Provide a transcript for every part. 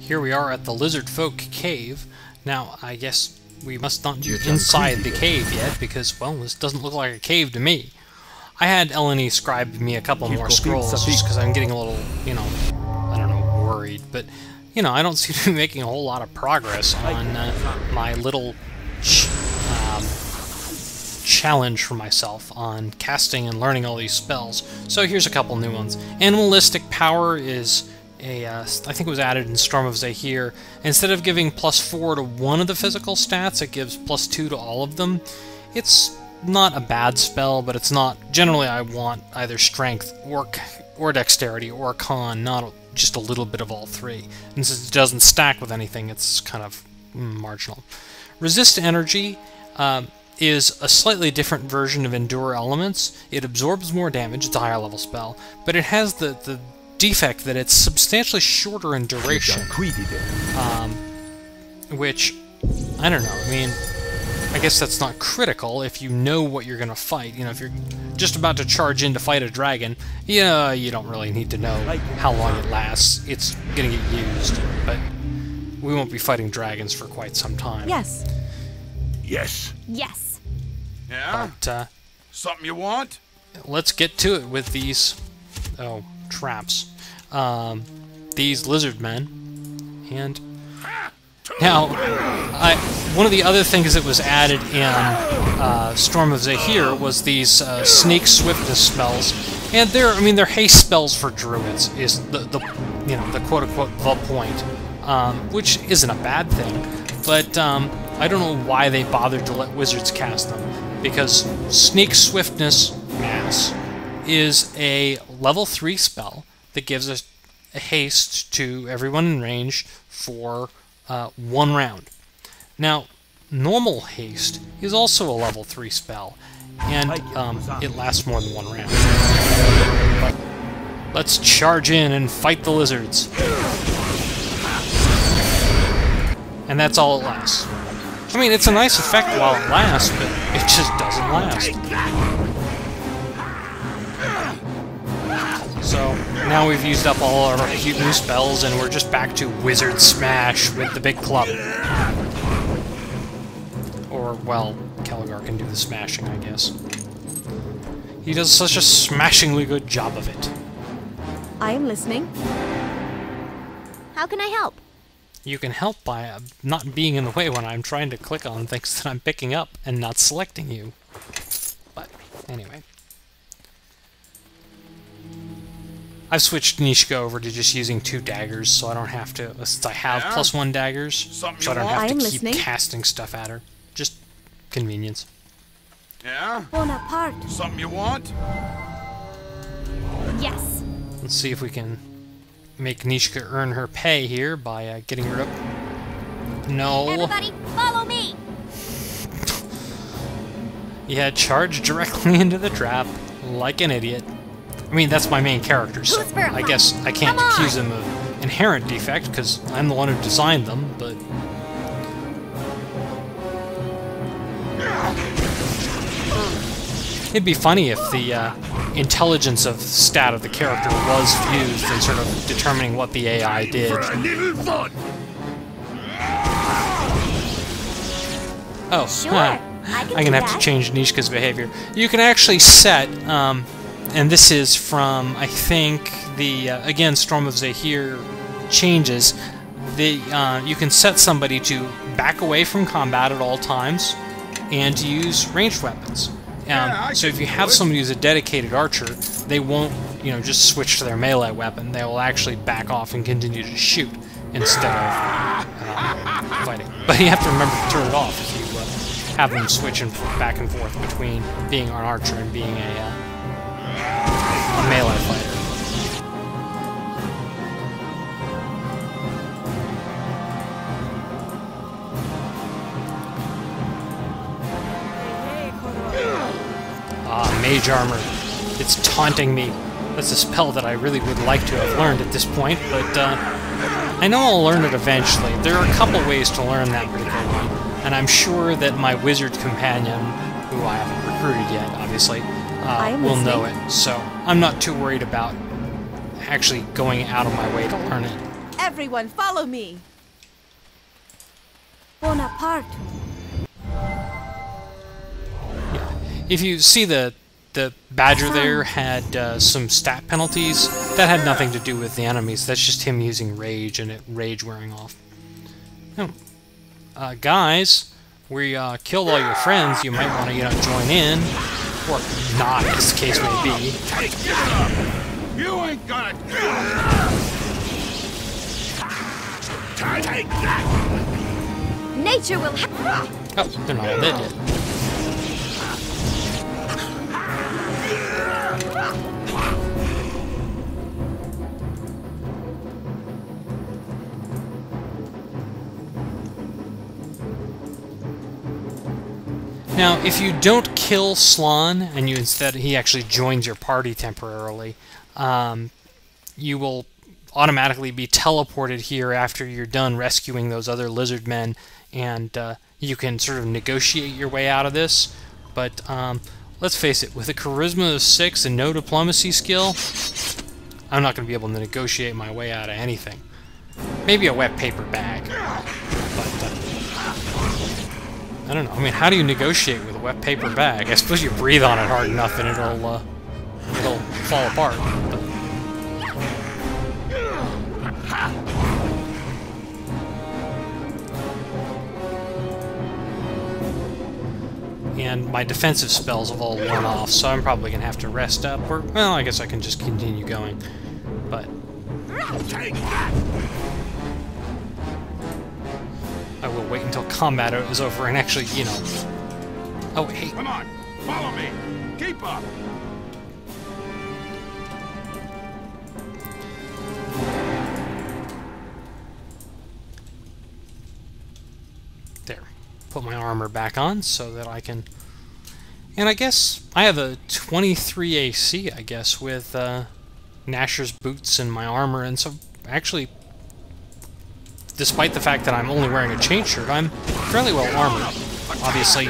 Here we are at the Lizard Folk Cave. Now, I guess we must not be inside the cave yet, because, well, this doesn't look like a cave to me. I had Eleni scribe me a couple more scrolls, just because I'm getting a little, you know, I don't know, worried. But, you know, I don't seem to be making a whole lot of progress on my little challenge for myself on casting and learning all these spells. So here's a couple new ones. Animalistic Power is I think it was added in Storm of Zahir. Instead of giving +4 to one of the physical stats, it gives +2 to all of them. It's not a bad spell, but it's not... Generally, I want either Strength or Dexterity or Con, not just a little bit of all three. And since it doesn't stack with anything, it's kind of marginal. Resist Energy is a slightly different version of Endure Elements. It absorbs more damage, it's a higher level spell, but it has the defect that it's substantially shorter in duration, which, I don't know, I mean, I guess that's not critical if you know what you're going to fight. You know, if you're just about to charge in to fight a dragon, yeah, you don't really need to know how long it lasts. It's going to get used, but we won't be fighting dragons for quite some time. Yes. Yes. Yes. Yeah? But, something you want? let's get to it with these, traps. These lizard men, and now one of the other things that was added in Storm of Zahir was these sneak swiftness spells, and they're haste spells for druids is the quote unquote the point, which isn't a bad thing, but I don't know why they bothered to let wizards cast them, because sneak swiftness mass is a level 3 spell that gives us a haste to everyone in range for 1 round. Now, normal haste is also a level 3 spell, and it lasts more than 1 round. But let's charge in and fight the lizards. And that's all it lasts. I mean, it's a nice effect while it lasts, but it just doesn't last. So, now we've used up all our cute new spells, and we're just back to Wizard Smash with the big club. Or, well, Kelgar can do the smashing, I guess. He does such a smashingly good job of it. I am listening. How can I help? You can help by not being in the way when I'm trying to click on things that I'm picking up and not selecting you. But, anyway. I've switched Nishka over to just using 2 daggers, so I don't have to, since I have +1 daggers, so I don't have to keep casting stuff at her. Just convenience. Yeah? Bonaparte. Something you want? Yes. Let's see if we can make Nishka earn her pay here by getting rid of... No. Everybody, follow me! Yeah, charge directly into the trap, like an idiot. I mean, that's my main character, so I guess I can't accuse him of inherent defect, because I'm the one who designed them, but... It'd be funny if the intelligence of stat of the character was used in sort of determining what the AI did. Oh, sure. I'm gonna have to change Nishka's behavior. You can actually set, and this is from, I think, the, again, Storm of Zahir changes. You can set somebody to back away from combat at all times and to use ranged weapons. So if you have somebody who's a dedicated archer, they won't, just switch to their melee weapon. They will actually back off and continue to shoot instead of fighting. But you have to remember to turn it off if you have them switching back and forth between being an archer and being a melee fighter. Mage Armor. It's taunting me. That's a spell that I really would like to have learned at this point, but I know I'll learn it eventually. There are a couple ways to learn that particular one, and I'm sure that my wizard companion, who I haven't recruited yet, obviously, will know it. So I'm not too worried about actually going out of my way to learn it. Everyone, follow me. Bonaparte. If you see the badger there had some stat penalties, that had nothing to do with the enemies. That's just him using rage and rage wearing off. Oh. Guys, we killed all your friends. You might want to, join in, or not, as the case may be. You ain't gonna take that. Nature will Oh, they're not all dead yet. Now, if you don't kill Slan, and he actually joins your party temporarily, you will automatically be teleported here after you're done rescuing those other lizard men, and you can sort of negotiate your way out of this. But let's face it, with a charisma of 6 and no diplomacy skill, I'm not going to be able to negotiate my way out of anything. Maybe a wet paper bag, but I don't know. I mean, how do you negotiate with a wet paper bag? I suppose you breathe on it hard enough and it'll fall apart. But and my defensive spells have all worn off, so I'm probably going to have to rest up, or, well, I guess I can just continue going, but I will wait until combat is over and actually, Oh, hey. Come on, follow me. Keep up. There. Put my armor back on so that I can... And I guess I have a 23 AC, I guess, with Nasher's boots and my armor, and so actually, despite the fact that I'm only wearing a chain shirt, I'm fairly well armored. Obviously,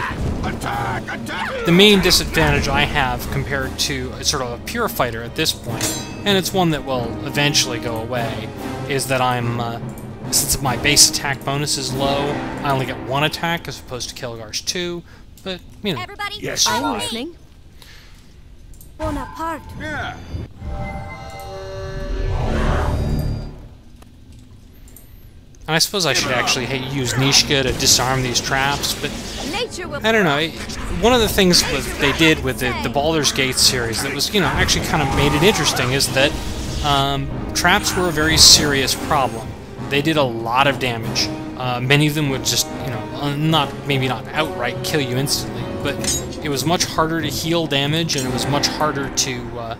the main disadvantage I have compared to sort of a pure fighter at this point, and it's one that will eventually go away, is that I'm, since my base attack bonus is low, I only get 1 attack as opposed to Kilgar's 2, but, Everybody, Yes, I'm listening. Bonaparte. Yeah. And I suppose I should actually use Nishka to disarm these traps, but Nature will I don't know. One of the things that they did with the Baldur's Gate series that was, actually kind of made it interesting is that traps were a very serious problem. They did a lot of damage. Many of them would just, maybe not outright kill you instantly, but it was much harder to heal damage, and it was much harder to,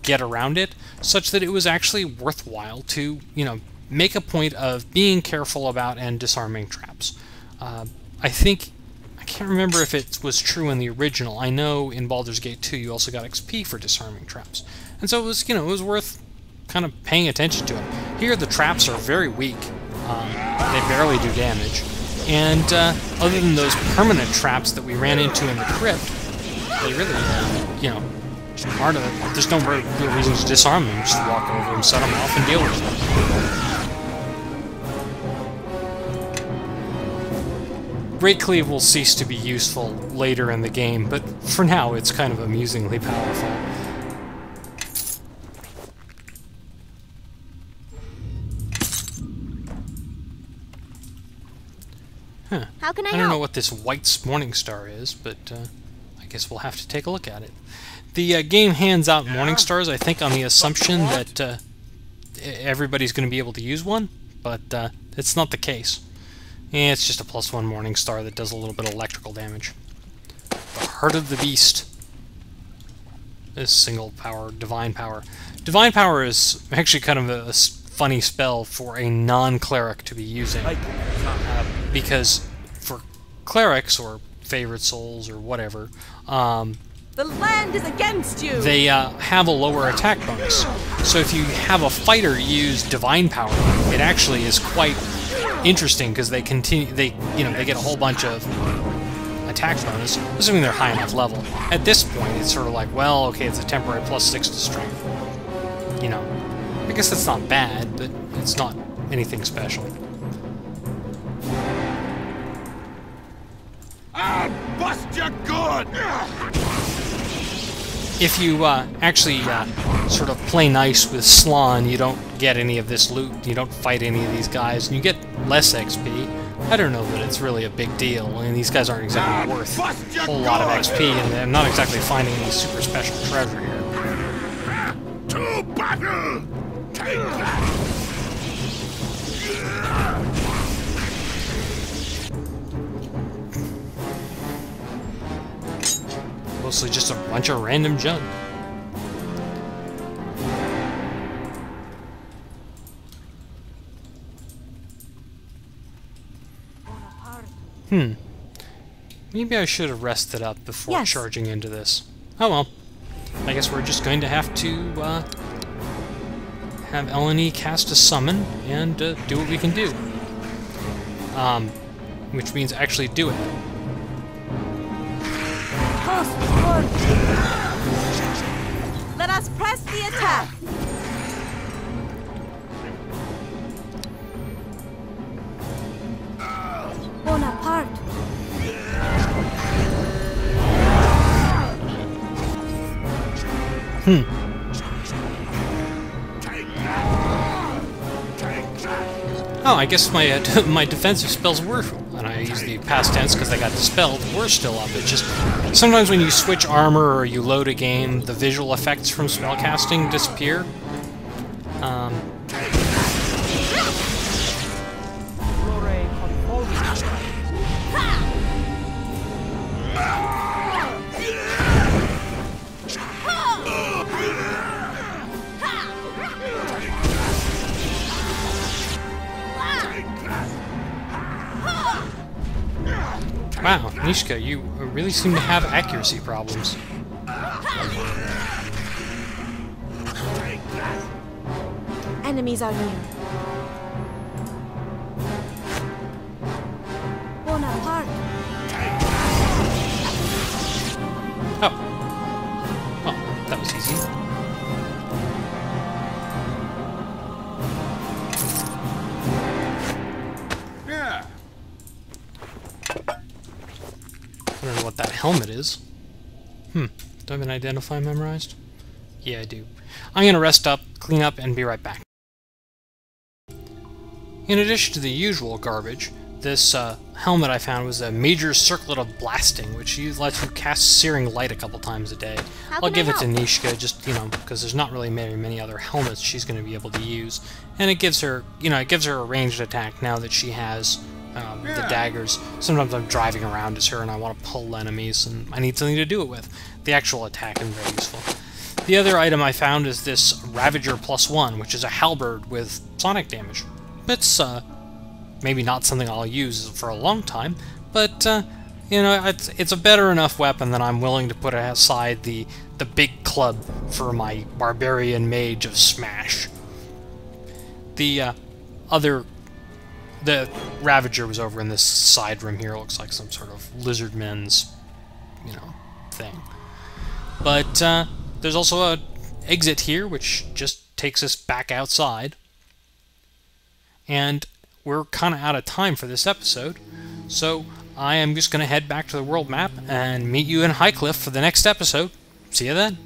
get around it, such that it was actually worthwhile to, make a point of being careful about and disarming traps. I can't remember if it was true in the original. I know in Baldur's Gate 2 you also got XP for disarming traps. And so it was, it was worth kind of paying attention to it. Here the traps are very weak. They barely do damage. And other than those permanent traps that we ran into in the crypt, they really, there's no real reason to disarm them. Just walk over them, set them off, and deal with them. Great Cleave will cease to be useful later in the game, but for now it's kind of amusingly powerful. Huh. How can I don't help? know what this white Morning Star is, but I guess we'll have to take a look at it. The game hands out Morning Stars, I think, on the assumption that everybody's going to be able to use one, but it's not the case. Yeah, it's just a +1 Morning Star that does a little bit of electrical damage. The Heart of the Beast. This single power, Divine Power. Divine Power is actually kind of a funny spell for a non-cleric to be using. Because for clerics, or favorite souls, or whatever, The land is against you! they have a lower attack bonus. So if you have a fighter use Divine Power, it actually is quite interesting because they get a whole bunch of attack bonus, assuming they're high enough level. At this point, it's sort of like, well, okay, it's a temporary +6 to strength. I guess that's not bad, but it's not anything special. I'll bust you good! If you actually sort of play nice with Slan, you don't get any of this loot, you don't fight any of these guys, and you get less XP. I don't know that it's really a big deal. I mean, these guys aren't exactly worth a whole lot of XP, and I'm not exactly finding any super special treasure here. To battle! Take that! Mostly just a bunch of random junk. Maybe I should have rested up before charging into this. Oh well. I guess we're just going to have to have LNE cast a summon and do what we can do. Which means actually do it. Let us press the attack. Bonaparte. Oh, I guess my my defensive spells were, and I use the past tense because they got dispelled, were still up. It's just sometimes when you switch armor or you load a game, the visual effects from spellcasting disappear. Wow, Nishka, you really seem to have accuracy problems. Enemies are near. Bonaparte. Oh. Well, that was easy. Yeah. I don't know what that helmet is. Do I have an identify memorized? Yeah, I do. I'm gonna rest up, clean up, and be right back. In addition to the usual garbage, this helmet I found was a major circlet of blasting, which lets you cast searing light a couple times a day. I'll give it to Nishka, just, you know, because there's not really many other helmets she's going to be able to use. And it gives her, you know, it gives her a ranged attack now that she has the daggers. Sometimes I'm driving around as her and I want to pull enemies, and I need something to do it with. The actual attack is very useful. The other item I found is this Ravager +1, which is a halberd with sonic damage. It's maybe not something I'll use for a long time, but you know, it's a better enough weapon that I'm willing to put aside the big club for my barbarian mage of Smash. The Ravager was over in this side room here. It looks like some sort of lizardmen's, you know, thing. But there's also a exit here, which just takes us back outside. And we're kind of out of time for this episode, so I am just going to head back to the world map and meet you in Highcliff for the next episode. See you then.